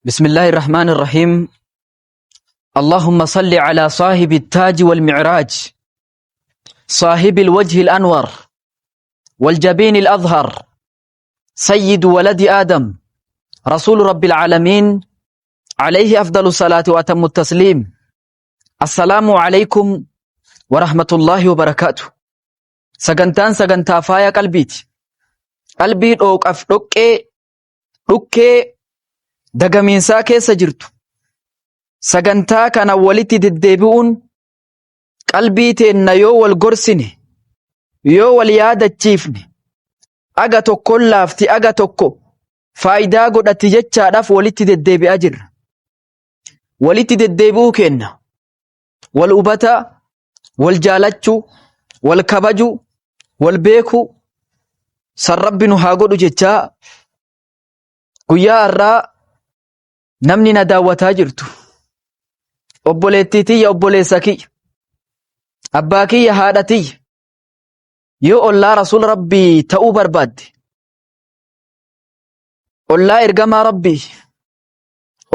بسم الله الرحمن الرحيم. اللهم صل على صاحب التاج والمعراج، صاحب الوجه الأنور والجبين الأظهر، سيد ولد آدم، رسول رب العالمين، عليه أفضل الصلاة وأتم التسليم. السلام عليكم ورحمة الله وبركاته. سجنتان سجنتا فايا قلبي أوقف dhukkee dagamiinsaa keessa jirtu sagantaa kana walitti deddeebi'uun qalbii teenna yoo wal gorsine, yoo wal yaadachiifne, aga tokkoon laafti aga tokko faayidaa godhatti jechaadhaaf walitti deddeebi'aa jirra. Walitti deddeebi'uu kenna wal hubataa, wal jaalachuu, wal kabajuu, wal beekuu san Rabbi nu haa godhu jechaa guyyaa har'aa namni na daawwataa jirtu obboleettii tiyya, obboleessa kiyya, abbaa kiyya, haadha tiyya, yoo ollaa rasuula rabbii ta'uu barbaadde, ollaa ergamaa rabbii,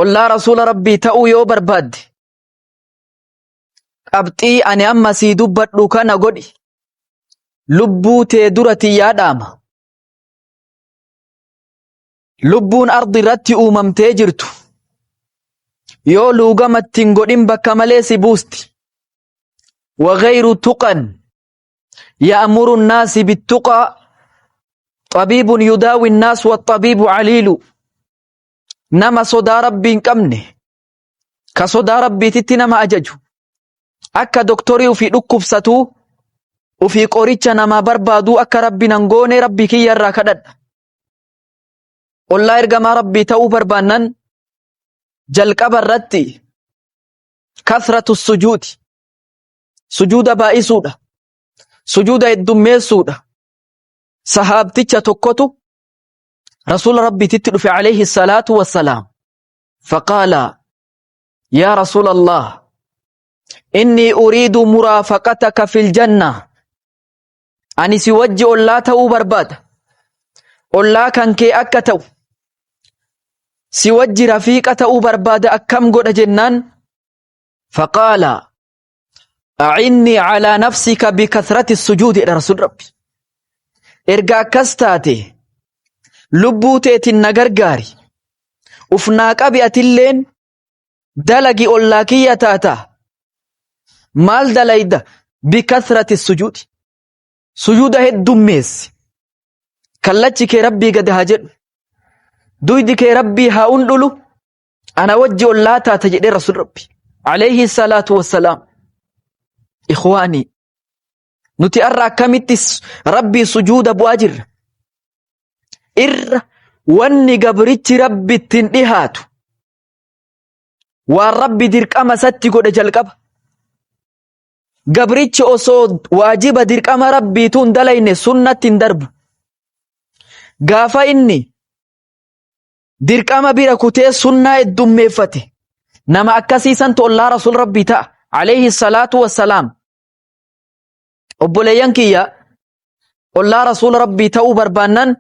ollaa rasuula rabbii ta'uu yoo barbaadde, qabxii ani amma sii dubbadhu kana godhi. Lubbuu tee dura tiyyaa dhaama. Lubbuun ardi irratti uumamtee jirtu yoo luugama ittiin godhin bakka malee si buusti. وغير تقى يأمر الناس بالتقى طبيب يداوي الناس والطبيب عليل. نما صدا ربي قمنه كصدا ربي تتنما أججو أكا دكتوري وفي ركبساتو وفي قريتش نما بربادو أكا ربي ننغوني ربي كي يرى كدد. والله إرقما ربي تأو بربانن جلقب الرتي كثرة السجود، سجود بائسودة، سجود الدميسودة. صحابتك تكتو رسول ربي تتلف عليه الصلاة والسلام فقال: يا رسول الله إني أريد مرافقتك في الجنة. أني سوجه الله تأو برباد الله كان كي أكتو سوجه رفيقة برباد أكم قد جنان. فقال: أعني على نفسك بكثرة السجود إلى رسول ربي. إرقا كستاتي لبوتي النقرقاري ufnaaq abi'atilleen dalagi ollaakiyya taata. Maal dalayda? Bikathrati sujuudi, sujuuda heddummeessi. Kallachi kee rabbii gad haa jedhu, duydi kee rabbii haa undhulu, ana wajji ollaa taata jedhee rasul rabbi alayhi salaatu wassalaam. Ikhwaanii, nuti arra akkamittis rabbii sujuuda bu'aa jirra. Irra wanni gabrichi rabbi ittiin dhihaatu waan rabbi dirqama satti godhe jalqaba. Gabrichi osoo waajiba dirqama rabbiituun dalayne sunnatti hin darbu. Gaafa inni dirqama bira kutee sunnaa heddummeeffate nama akkasiisantu ollaa rasul rabbii ta'a alayhi salaatu wassalaam. Obboleeyyan kiyya, ollaa rasul rabbii ta'uu barbaannan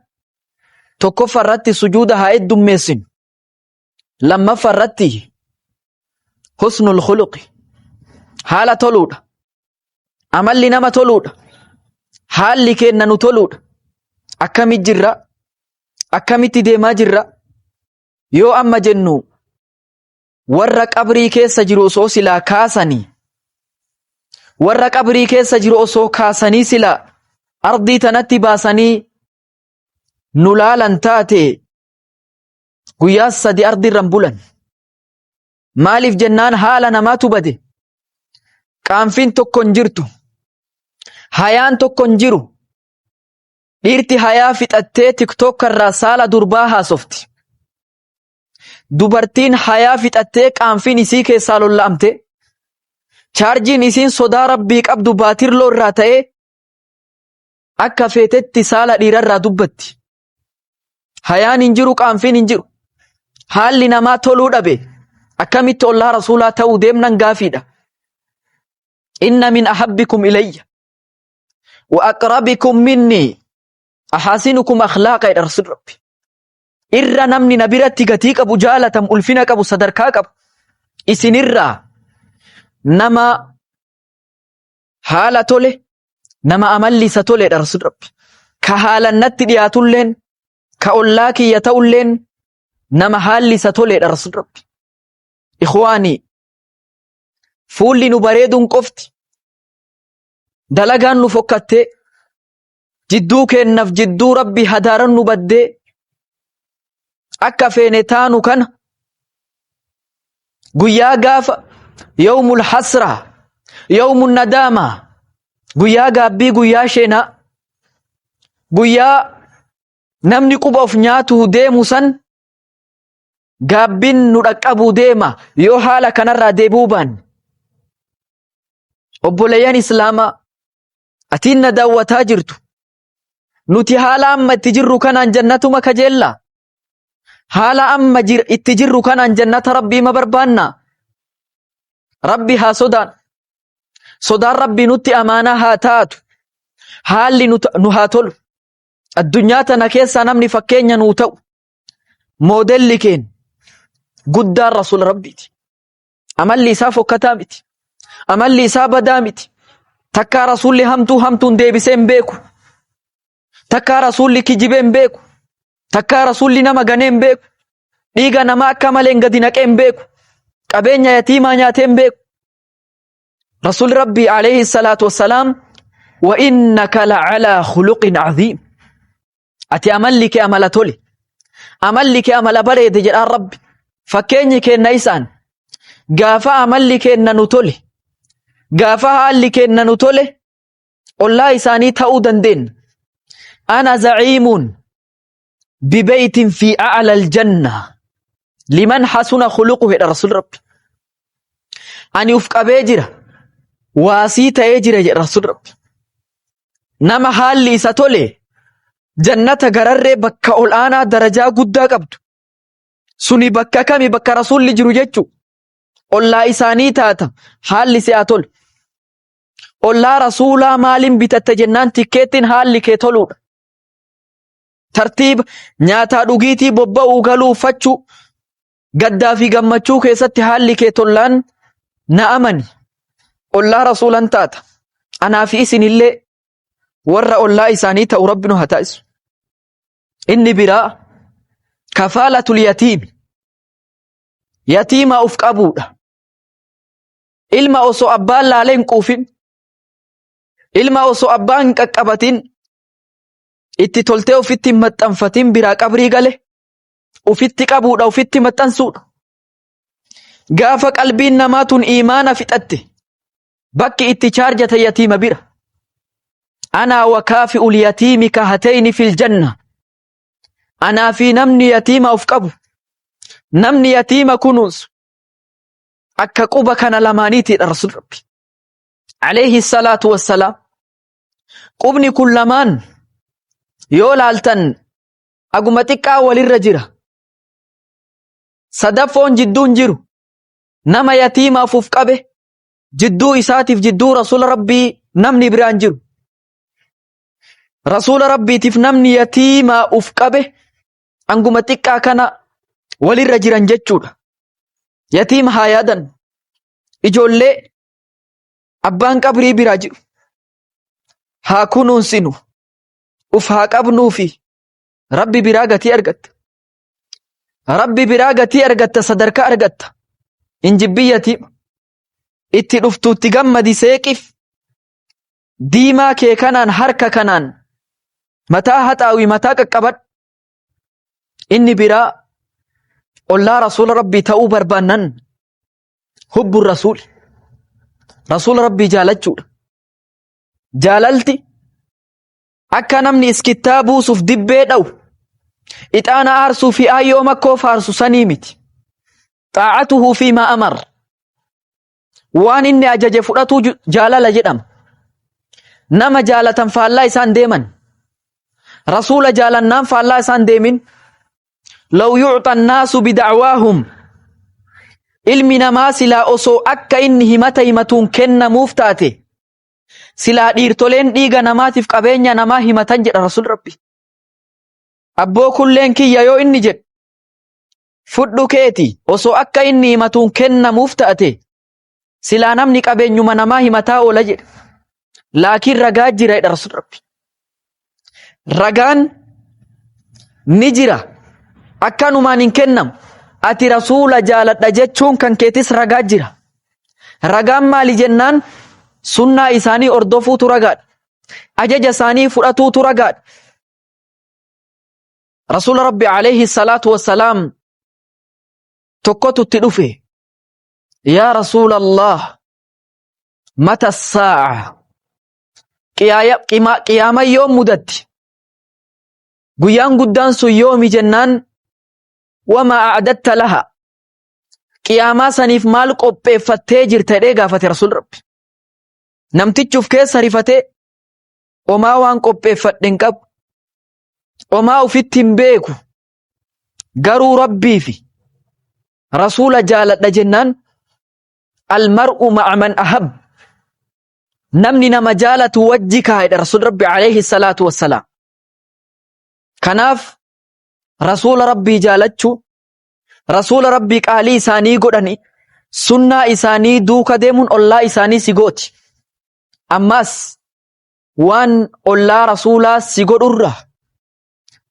tokkoffaa irratti sujuuda haa heddummeessinu. Lammaffaa irratti husnul khuluqi, haala toluudha, amalli nama toluudha, haalli keenna nu toluudha. Akkamit jirra? Akkamitti deemaa jirra? Yoo amma jennu warra qabrii keessa jiru osoo silaa kaasanii, warra qabrii keessa jiru osoo kaasanii silaa ardii tanatti baasanii nu laalan taate guyyaa 3 ardiirran bulan. Maaliif jennaan haala namaatu bade. Qaanfiin tokko hin jirtu, hayaan tokko hin jiru. Dhiirti hayaa fixattee tiktook irraa saala durbaa haasofti. Dubartiin hayaa fixattee qaanfiin isii keessaa lolla'amte, chaarjiin isiin sodaa rabbii qabdu baatirloo irraa ta'ee akka feetetti saala dhiirarraa dubbatti. Hayaan hin jiru, qaanfiin hin jiru. Haalli namaa toluu dhabe. Akkamitti ollaa rasuulaa ta'uu deemnan gaafiidha. Inna min ahabbikum ilayya wa aqrabikum minni ahasinukum akhlaaqa jedha rasul rabbi. irra namni na biratti gatii qabu jaalatam ulfina qabu sadarkaa qabu isinirraa nama haala tole nama amalli isa toledha Rasuul Rabbi ka haalan natti dhiyaatulleen ka ollaa kiyya ta'ulleen nama haalli isa toledha Rasuul Rabbi. Ikhwaanii fuulli nu bareeduun qofti dalagaan nu fokkattee jidduu kennaaf jidduu Rabbi hadaaran nu baddee akka feene taanu kana guyyaa gaafa yawmul hasraa yawmun nadaamaa guyyaa gaabbii guyyaa sheenaa guyyaa namni quba of nyaatu deemu san gaabbiin nu dhaqqabuu deema yoo haala kanarraa deebuu baanne. Obboleeyyan Islaamaa atiin na daawwataa jirtu nuti haala amma itti jirru kanaan jannatuma kajeellaa haala amma itti jirru kanaan jannata Rabbii ma barbaannaa Rabbi haa sodaan Rabbii nutti amaanaa haa taatu haalli nu haa tolu addunyaa tana keessaa namni fakkeenya nuu ta'u moodelli keen guddaan Rasuul Rabbiiti amalli isaa fokkataa miti amalli isaa badaa miti takkaa Rasuulli hamtuun deebisee hin beeku takkaa Rasuulli kijibee hin beeku takkaa Rasuulli nama ganee hin beeku dhiiga namaa akka maleen gadi naqee hin beeku qabeenya yatiimaa nyaatee hin beeku Rasuul Rabbii alayhi salaatu wassalaam wa innaka la'alaa khuluqin adhiim ati amalli kee amala tole amalli kee amala bareede jedhaan Rabbi fakkeenyi keenna isaan gaafa amalli keenna nu tole gaafa haalli keenna nu tole ollaa isaanii ta'uu dandeenya ana za'iimuun bibeytin fi a'la aljanna liman hasuna khuluquhu jedha Rasuul Rabbi ani uf qabee jira waasii ta'ee jira jedha Rasuul Rabbi nama haalli isa tole jannata gararree bakka ol aanaa darajaa guddaa qabdu suni bakka kami bakka Rasuulli jiru jechu ollaa isaanii taata haalli si'a tolu ollaa Rasuulaa maaliin bitatte jennaan tikkeettiin haalli kee toluudha tartiiba nyaataa dhugiitii bobba'uu galuu uffachuu gaddaa fi gammachuu keessatti haalli kee tollaan na amani ollaa Rasuulan taata anaa fi isinillee warra ollaa isaanii ta'u Rabbi nu haa taasisu. Inni biraa kafaalatul yatiimi yatiima uf qabuudha ilma osoo abbaan laalee hin quufin ilma osoo abbaan hin qaqqabatin itti toltee ufitti hin maxxanfatin biraa qabrii gale ufitti qabuudha ufitti maxxansuudha gaafa qalbiin namaa tun iimaana fixatte bakki itti chaarjata yatiima bira anaa wa kaafi'ul yatiimi kahatayni fil janna anaa fi namni yatiima uf qabu namni yatiima kunuunsu akka quba kana lamaaniitiidha Rasuul Rabbi alayhi salaatu wassalaam qubni kun lamaan yoo laaltan aguma xiqqaa walirra jira sadaffoon jidduun jiru nama yatiimaaf uf qabe jidduu isaatiif jidduu Rasuula Rabbii namni biraan jiru Rasuula Rabbiitiif namni yatiimaa uf qabe anguma xiqqaa kana walirra jiran jechuudha yatiima haa yaadan ijoollee abbaan qabrii biraa jiru haa kunuunsinu uf haa qabnuu fi Rabbi biraa gatii argatta Rabbi biraa gatii argatta sadarkaa argatta injibbii yatiima itti dhuftuutti gammadi seeqif diimaa kee kanaan harka kanaan mataa haxaawi mataa qaqqabadhu inni biraa ollaa Rasuula Rabbii ta'uu barbaannan hubbu Rasuula Rabbii jaalachuudha jaalalti akka namni iskittaa buusuuf dibbee dha'u ixaana aarsuu fi aayyoo makkoo faarsu sanii miti xaa'atuhu fi maa amar waan inni ajaje fudhatu jaalala jedhama nama jaalatan faallaa isaan deeman Rasuula jaalannaan faallaa isaan deemin law yu'ta annaasu bidacwaahum ilmi namaa silaa osoo akka inni himata himatuun kennamuuf taate silaa dhiirtoleen dhiiga namaatiif qabeenya namaa himatan jedha Rasuul Rabbi abboo kulleen kiyya yoo inni jedhu fudhu keeti osoo akka inni himatuun kennamuuf ta'ate silaa namni qabeenyuma namaa himataa oola jedhe. Laakiin ragaa jira jedha Rasuul Rabbi. Ragaan ni jira akkanumaan hin kennamu. Ati rasuula jaaladha jechuun kan keetis ragaa jira. Ragaan maali jennaan sunnaa isaanii ordofuutu ragaadha. Ajaja isaanii fudhatuutu ragaadha. Rasuul Rabbi alayhi salaatu wassalaam tokkotu itti dhufe. Yaa Rasuul Allah mata saa'a qiyaama yoom mudatti? Guyyaan guddaan sun yoomi jennaan wamaa a'datta laha qiyaamaa saniif maal qopheeffattee jirta jedhee gaafate Rasuul Rabbi. Namtichuuf keessa rifatee omaa waan qopheeffadhe hin qabu, omaa ufitti hin beeku, garuu Rabbii fi rasuula jaaladha jennaan almar'u ma'a man ahab, namni nama jaalatu wajji kaa'edha Rasuul Rabbi alayhi salaatu wassalaam. Kanaaf rasuula Rabbii jaalachuu, rasuula Rabbii qaalii isaanii godhani, sunnaa isaanii duuka deemuun ollaa isaanii si gooti. Ammas waan ollaa rasuulaa si godhurra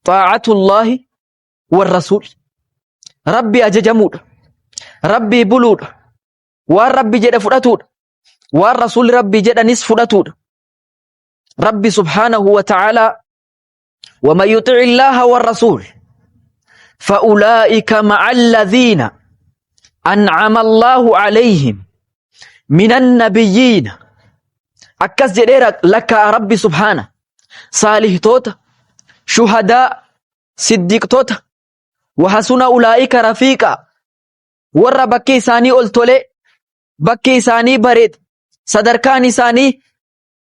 xaa'atullaahi war rasuul, Rabbii ajajamuudha, Rabbii buluudha, waan Rabbi jedhe fudhatuudha, waan rasuulli Rabbii jedhanis fudhatuudha. Rabbi subhaanahu wa ta'aalaa وَمَنْ يُطِعِ اللَّهَ وَالرَّسُولَ فَأُولَئِكَ مَعَ الَّذِينَ أَنْعَمَ اللَّهُ عَلَيْهِمْ مِنَ النَّبِيِّينَ أكس جدير لك ربي سبحانه صالح توتا شهداء صديق توتا وحسن أولئك رفيقا ور بكي ساني ألتولي بكي ساني بريد صدركان ساني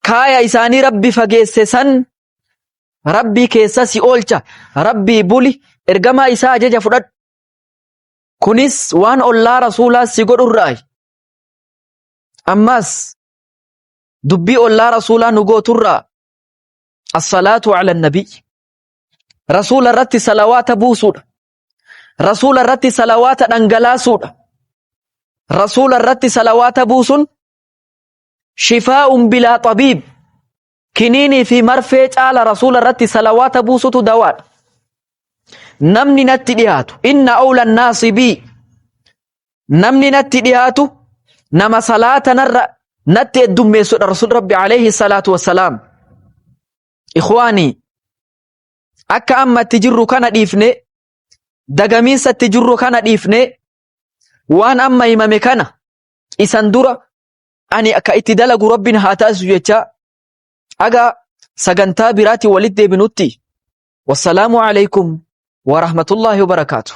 كايا ساني ربي فقيسسن Rabbii keessa si oolcha, Rabbii buli, ergamaa isaa ajaja fudhadhu. Kunis waan ollaa rasuulaa si godhurraayi. Ammas dubbii ollaa rasuulaa nu gooturraa as-salaatu ala nabii. Rasuula irratti salawaata buusuudha. Rasuula irratti salawaata dhangalaasuudha. Rasuula irratti salawaata buusun shifaa'un bilaa xabiib. Kiniinii fi marfee caala rasuula irratti salawaata buusutu dawaadha. Namni natti dhiyaatu inna awla naasi bii, namni natti dhiyaatu nama salaata narra natti heddummeessudha Rasuul Rabbi alayhi salaatu wassalaam. Ikhwaanii akka ammatti jirru kana dhiifne, dagamiinsatti jirru kana dhiifne, waan amma himame kana isan dura ani akka itti dalagu Rabbiin haa taasisu jecha aga sagantaa biraati walitti deebinutti. Wassalaamu alaykum wa rahmatullahi wa barakaatuh.